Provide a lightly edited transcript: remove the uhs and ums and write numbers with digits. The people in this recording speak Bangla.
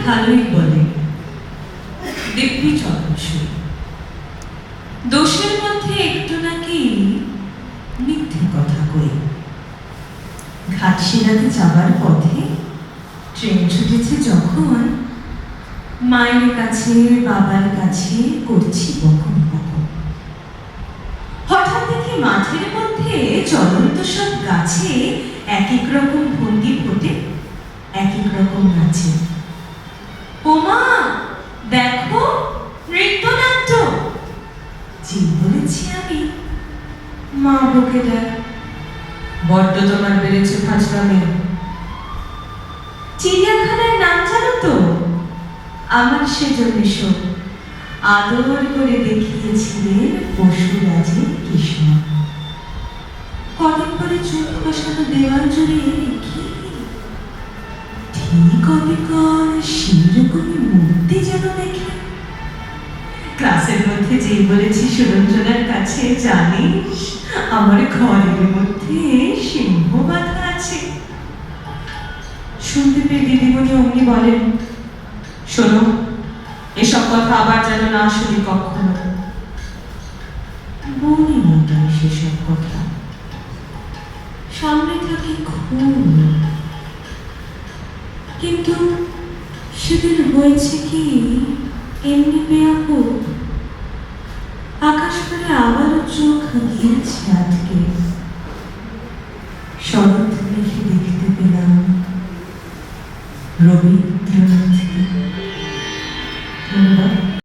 ভালোই বলে, দিব্যি চরণসই। দোষের মধ্যে একটু নাকি মিথ্যে কথা কই। ঘাটশিলাতে যাবার পথে ট্রেন ছুটেছে যখন, মায়ের কাছে বাবার কাছে করছি বকন বকন। হঠাৎ দেখি মাঠের মধ্যে চলন্ত সব গাছে এক এক রকম ভঙ্গি ফোটে, এক এক রকম নাচে। ওমা দেখো, নৃত্যনাট্য। জি বলেছি আমি, মা বকে দেয়, বড্ড তোমার বেড়েছে ফাজলামে। চিড়িয়াখানার নাম জানো তো? আমার সেজন্য শোক আদর করে দেখিয়েছিলেন পশুরাজে কৃষ্ণ। কদিন পরে চোখ বসানো দেওয়াল জুড়ে কি ঠিক অবিকল সেরকমই মূর্তি যেন দেখে। ক্লাসের মধ্যে যেই বলেছি সুরঞ্জনার কাছে, জানিস আমার ঘরের মধ্যে সিংহ বাঁধা আছে। শুনতে পেয়ে দিদিমণি অমনি বলেন, শোনো, এসব কথা আবার যেন না শুনি কখনো। বলি না তাই সেসব কথা, সামনে থাকে খুন। কিন্তু সেদিন হয়েছে কি এমনি বেয়াকুব, আকাশ পানে আবারও চোখ গিয়েছে আটকে। শরৎ